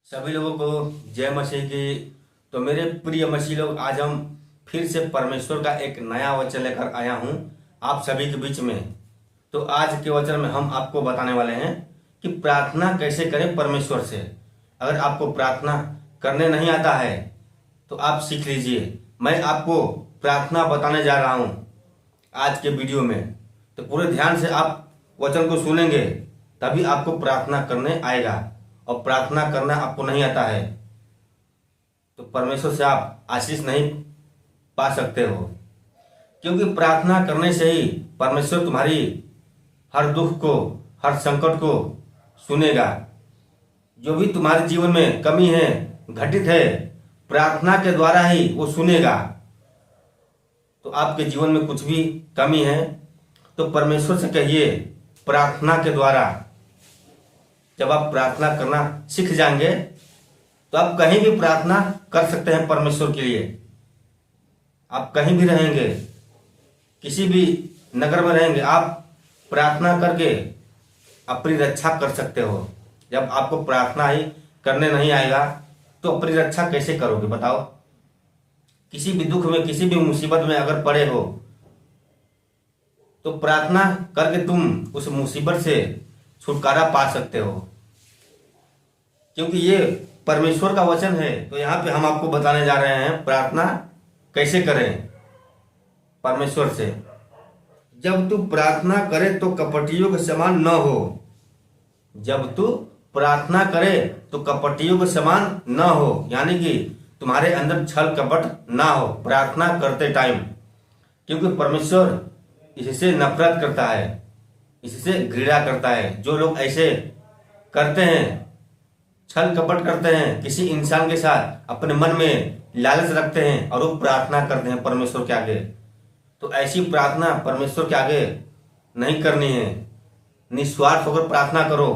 सभी लोगों को जय मसीह की। तो मेरे प्रिय मसीह लोग, आज हम फिर से परमेश्वर का एक नया वचन लेकर आया हूं आप सभी के बीच में। तो आज के वचन में हम आपको बताने वाले हैं कि प्रार्थना कैसे करें परमेश्वर से। अगर आपको प्रार्थना करने नहीं आता है तो आप सीख लीजिए। मैं आपको प्रार्थना बताने जा रहा हूं आज के वीडियो में। तो पूरे ध्यान से आप वचन को सुनेंगे, तभी आपको प्रार्थना करने आएगा। और प्रार्थना करना आपको नहीं आता है तो परमेश्वर से आप आशीष नहीं पा सकते हो, क्योंकि प्रार्थना करने से ही परमेश्वर तुम्हारी हर दुख को, हर संकट को सुनेगा। जो भी तुम्हारे जीवन में कमी है, घटित है, प्रार्थना के द्वारा ही वो सुनेगा। तो आपके जीवन में कुछ भी कमी है तो परमेश्वर से कहिए प्रार्थना के द्वारा। जब आप प्रार्थना करना सीख जाएंगे तो आप कहीं भी प्रार्थना कर सकते हैं परमेश्वर के लिए। आप कहीं भी रहेंगे, किसी भी नगर में रहेंगे, आप प्रार्थना करके अपनी रक्षा कर सकते हो। जब आपको प्रार्थना ही करने नहीं आएगा तो अपनी रक्षा कैसे करोगे बताओ। किसी भी दुख में, किसी भी मुसीबत में अगर पड़े हो तो प्रार्थना करके तुम उस मुसीबत से छुटकारा पा सकते हो, क्योंकि ये परमेश्वर का वचन है। तो यहाँ पे हम आपको बताने जा रहे हैं प्रार्थना कैसे करें परमेश्वर से। जब तू प्रार्थना करे तो कपटियों के समान न हो। जब तू प्रार्थना करे तो कपटियों के समान न हो, यानी कि तुम्हारे अंदर छल कपट ना हो प्रार्थना करते टाइम, क्योंकि परमेश्वर इससे नफरत करता है, इससे घृणा करता है। जो लोग ऐसे करते हैं, छल कपट करते हैं किसी इंसान के साथ, अपने मन में लालच रखते हैं और वो प्रार्थना करते हैं परमेश्वर के आगे, तो ऐसी प्रार्थना परमेश्वर के आगे नहीं करनी है। निस्वार्थ होकर प्रार्थना करो,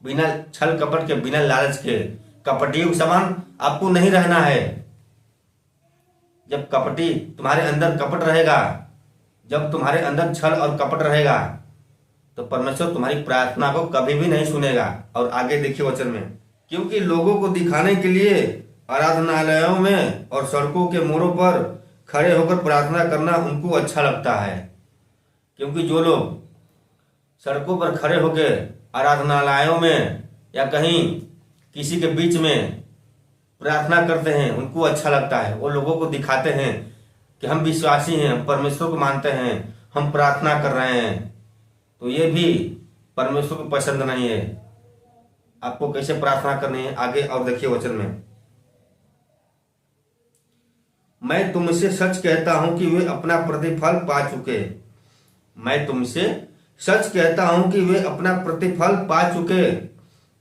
बिना छल कपट के, बिना लालच के। कपटियों के समान आपको नहीं रहना है। जब कपटी तुम्हारे अंदर कपट रहेगा, जब तुम्हारे अंदर छल और कपट रहेगा तो परमेश्वर तुम्हारी प्रार्थना को कभी भी नहीं सुनेगा। और आगे देखिए वचन में, क्योंकि लोगों को दिखाने के लिए आराधनालयों में और सड़कों के मोड़ों पर खड़े होकर प्रार्थना करना उनको अच्छा लगता है। क्योंकि जो लोग सड़कों पर खड़े होकर आराधनालयों में या कहीं किसी के बीच में प्रार्थना करते हैं, उनको अच्छा लगता है। वो लोगों को दिखाते हैं कि हम विश्वासी हैं, हम परमेश्वर को मानते हैं, हम प्रार्थना कर रहे हैं। तो ये भी परमेश्वर को पसंद नहीं है। आपको कैसे प्रार्थना करनी है आगे और देखिए वचन में, मैं तुमसे सच कहता हूं कि वे अपना प्रतिफल पा चुके। मैं तुमसे सच कहता हूं कि वे अपना प्रतिफल पा चुके।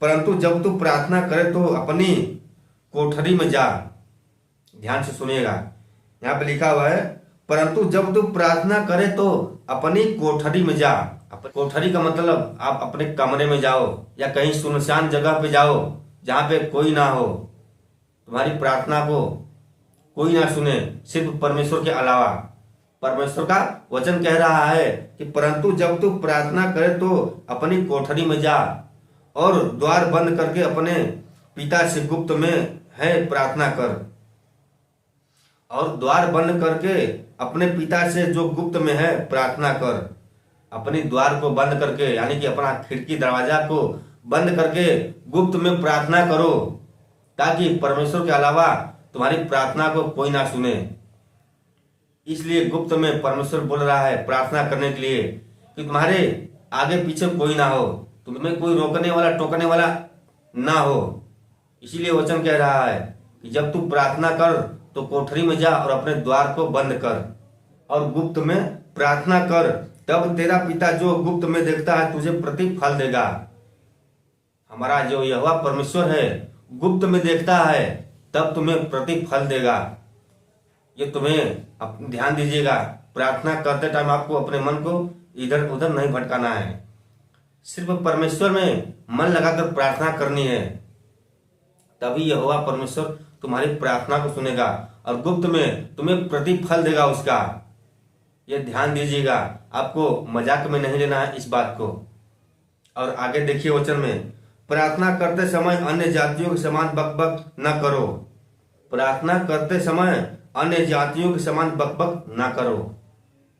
परंतु जब तू प्रार्थना करे तो अपनी कोठरी में जा। ध्यान से सुनिएगा, यहाँ पे लिखा हुआ है परंतु जब तू प्रार्थना करे तो अपनी कोठरी में जा। कोठरी का मतलब आप अपने कमरे में जाओ या कहीं सुनसान जगह पे जाओ जहां पे कोई ना हो, तुम्हारी प्रार्थना को कोई ना सुने सिर्फ परमेश्वर के अलावा। परमेश्वर का वचन कह रहा है कि परंतु जब तू प्रार्थना करे तो अपनी कोठरी में जा और द्वार बंद करके अपने पिता से गुप्त में है प्रार्थना कर। और द्वार बंद करके अपने पिता से जो गुप्त में है प्रार्थना कर। अपनी द्वार को बंद करके, यानी कि अपना खिड़की दरवाजा को बंद करके गुप्त में प्रार्थना करो, ताकि परमेश्वर के अलावा तुम्हारी प्रार्थना को कोई ना सुने। इसलिए गुप्त में परमेश्वर बोल रहा है प्रार्थना करने के लिए कि तुम्हारे आगे पीछे कोई ना हो, तुम्हें कोई रोकने वाला टोकने वाला ना हो। इसीलिए वचन कह रहा है कि जब तू प्रार्थना कर तो कोठरी में जा और अपने द्वार को बंद कर और गुप्त में प्रार्थना कर, तब तेरा पिता जो गुप्त में देखता है तुझे प्रतिफल देगा। हमारा जो यहोवा परमेश्वर है गुप्त में देखता है, तब तुम्हें प्रतिफल देगा। ये तुम्हें ध्यान दीजिएगा, प्रार्थना करते टाइम आपको अपने मन को इधर उधर नहीं भटकाना है। सिर्फ परमेश्वर में मन लगाकर प्रार्थना करनी है, तभी यहोवा परमेश्वर तुम्हारी प्रार्थना को सुनेगा और गुप्त में तुम्हें प्रतिफल देगा उसका। ये ध्यान दीजिएगा, आपको मजाक में नहीं लेना है इस बात को। और आगे देखिए वचन में, प्रार्थना करते समय अन्य जातियों के समान बकबक न करो। प्रार्थना करते समय अन्य जातियों के समान बकबक न करो।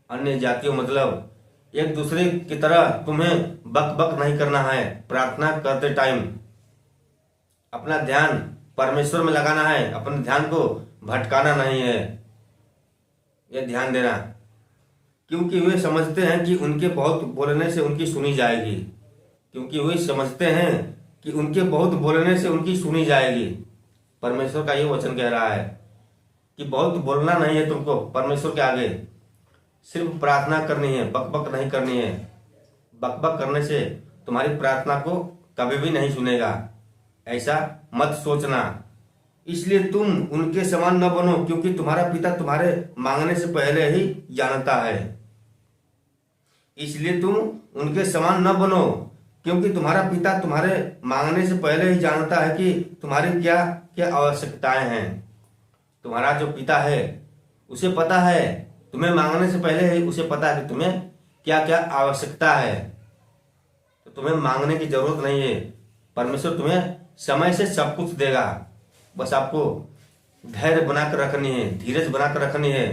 अन्य जातियों मतलब एक दूसरे की तरह तुम्हें बकबक नहीं करना है। प्रार्थना करते टाइम अपना ध्यान परमेश्वर में लगाना है, अपने ध्यान को भटकाना नहीं है, यह ध्यान देना। क्योंकि वे समझते हैं कि उनके बहुत बोलने से उनकी सुनी जाएगी। क्योंकि वे समझते हैं कि उनके बहुत बोलने से उनकी सुनी जाएगी। परमेश्वर का ये वचन कह रहा है कि बहुत बोलना नहीं है तुमको परमेश्वर के आगे, सिर्फ प्रार्थना करनी है, बकबक नहीं करनी है। बकबक करने से तुम्हारी प्रार्थना को कभी भी नहीं सुनेगा, ऐसा मत सोचना। इसलिए तुम उनके समान न बनो, क्योंकि तुम्हारा पिता तुम्हारे मांगने से पहले ही जानता है। इसलिए तुम उनके समान न बनो, क्योंकि तुम्हारा पिता तुम्हारे मांगने से पहले ही जानता है कि तुम्हारी क्या क्या आवश्यकताएं हैं। तुम्हारा जो पिता है उसे पता है, तुम्हें मांगने से पहले ही उसे पता है कि तुम्हें क्या क्या आवश्यकता है। तो तुम्हें मांगने की जरूरत नहीं है। परमेश्वर तुम्हें समय से सब कुछ देगा। बस आपको धैर्य बनाकर रखनी है, धीरज बनाकर रखनी है।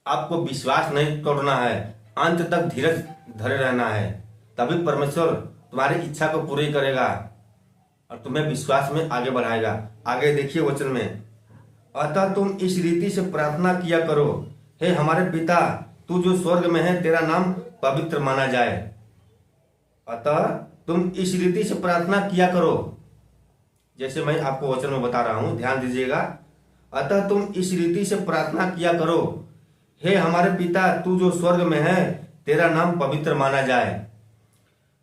आपको विश्वास नहीं तोड़ना है, अंत तक धीरज धरे रहना है, तभी परमेश्वर तुम्हारी इच्छा को पूरी करेगा और तुम्हें विश्वास में आगे बढ़ाएगा। आगे देखिए वचन में, अतः तुम इस रीति से प्रार्थना किया करो, हे हमारे पिता तू जो स्वर्ग में है, तेरा नाम पवित्र माना जाए। अतः तुम इस रीति से प्रार्थना किया करो, जैसे मैं आपको वचन में बता रहा हूं, ध्यान दीजिएगा। अतः तुम इस रीति से प्रार्थना किया करो, हे हमारे पिता तू जो स्वर्ग में है, तेरा नाम पवित्र माना जाए।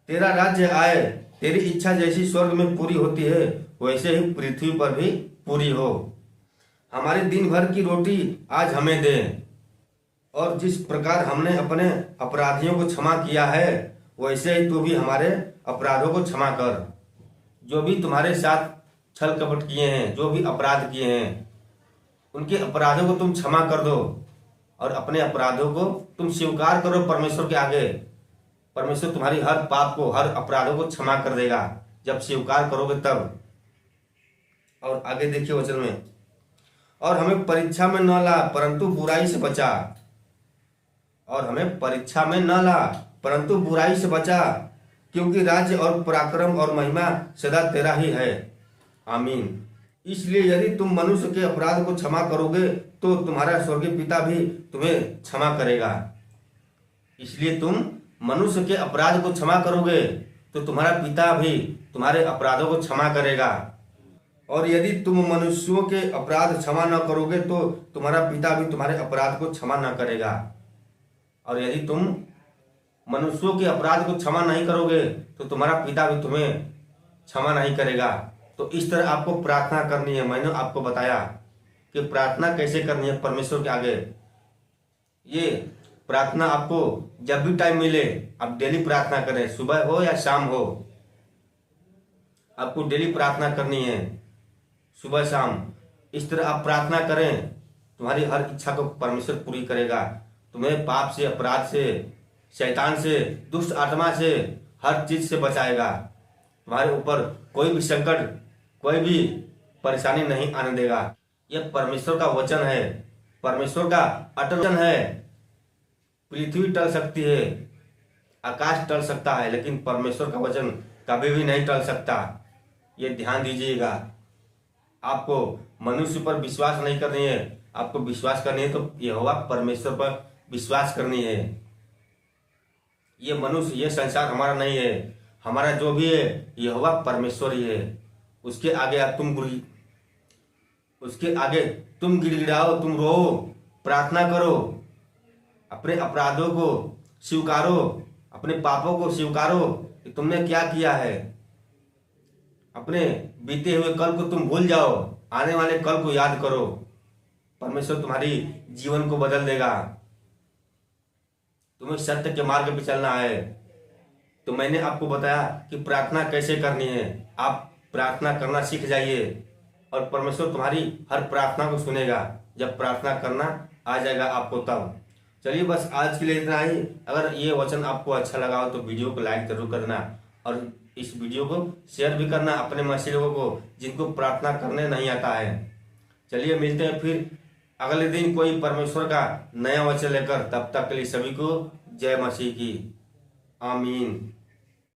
तेरा राज्य आए, तेरी इच्छा जैसी स्वर्ग में पूरी होती है वैसे ही पृथ्वी पर भी पूरी हो। हमारे दिन भर की रोटी आज हमें दे, और जिस प्रकार हमने अपने अपराधियों को क्षमा किया है वैसे ही तू भी हमारे अपराधों को क्षमा कर। जो भी तुम्हारे साथ छल कपट किए हैं, जो भी अपराध किए हैं, उनके अपराधों को तुम क्षमा कर दो और अपने अपराधों को तुम स्वीकार करो परमेश्वर के आगे। परमेश्वर तुम्हारी हर पाप को, हर अपराधों को क्षमा कर देगा जब स्वीकार करोगे तब। और आगे देखिए वचन में, और हमें परीक्षा में न ला परंतु बुराई से बचा। और हमें परीक्षा में न ला परंतु बुराई से बचा, क्योंकि राज्य और पराक्रम और महिमा सदा तेरा ही है। आमीन। इसलिए यदि तुम मनुष्य के अपराध को क्षमा करोगे तो तुम्हारा स्वर्गीय पिता भी तुम्हें क्षमा करेगा। इसलिए तुम मनुष्य के अपराध को क्षमा करोगे तो तुम्हारा पिता भी तुम्हारे अपराधों को क्षमा करेगा। और यदि तुम मनुष्यों के अपराध क्षमा न करोगे तो तुम्हारा पिता भी तुम्हारे अपराध को क्षमा न करेगा। और यदि तुम मनुष्यों के अपराध को क्षमा नहीं करोगे तो तुम्हारा पिता भी तुम्हें क्षमा नहीं करेगा। तो इस तरह आपको प्रार्थना करनी है। मैंने आपको बताया कि प्रार्थना कैसे करनी है परमेश्वर के आगे। ये प्रार्थना आपको जब भी टाइम मिले आप डेली प्रार्थना करें, सुबह हो या शाम हो, आपको डेली प्रार्थना करनी है, सुबह शाम। इस तरह आप प्रार्थना करें, तुम्हारी हर इच्छा को परमेश्वर पूरी करेगा। तुम्हें पाप से, अपराध से, शैतान से, दुष्ट आत्मा से, हर चीज से बचाएगा। तुम्हारे ऊपर कोई भी संकट, कोई भी परेशानी नहीं आने देगा। यह परमेश्वर का वचन है, परमेश्वर का अटल वचन है। पृथ्वी टल सकती है, आकाश टल सकता है, लेकिन परमेश्वर का वचन कभी भी नहीं टल सकता। ये ध्यान दीजिएगा। आपको मनुष्य पर विश्वास नहीं करनी है, आपको विश्वास करनी है तो यहोवा परमेश्वर पर विश्वास करनी है। ये मनुष्य, ये संसार हमारा नहीं है। हमारा जो भी है यहोवा परमेश्वर ही है। उसके आगे तुम गिड़गिड़ाओ, तुम रो, प्रार्थना करो, अपने अपराधों को स्वीकारो, अपने पापों को स्वीकारो कि तुमने क्या किया है। अपने बीते हुए कल को तुम भूल जाओ, आने वाले कल को याद करो। परमेश्वर तुम्हारी जीवन को बदल देगा। तुम्हें सत्य के मार्ग पे चलना है। तो मैंने आपको बताया कि प्रार्थना कैसे करनी है। आप प्रार्थना करना सीख जाइए और परमेश्वर तुम्हारी हर प्रार्थना को सुनेगा जब प्रार्थना करना आ जाएगा आपको तब। चलिए बस आज के लिए इतना ही। अगर ये वचन आपको अच्छा लगा हो तो वीडियो को लाइक जरूर करना और इस वीडियो को शेयर भी करना अपने मसीह लोगों को जिनको प्रार्थना करने नहीं आता है। चलिए मिलते हैं फिर अगले दिन कोई परमेश्वर का नया वचन लेकर। तब तक के लिए सभी को जय मसीह की। आमीन।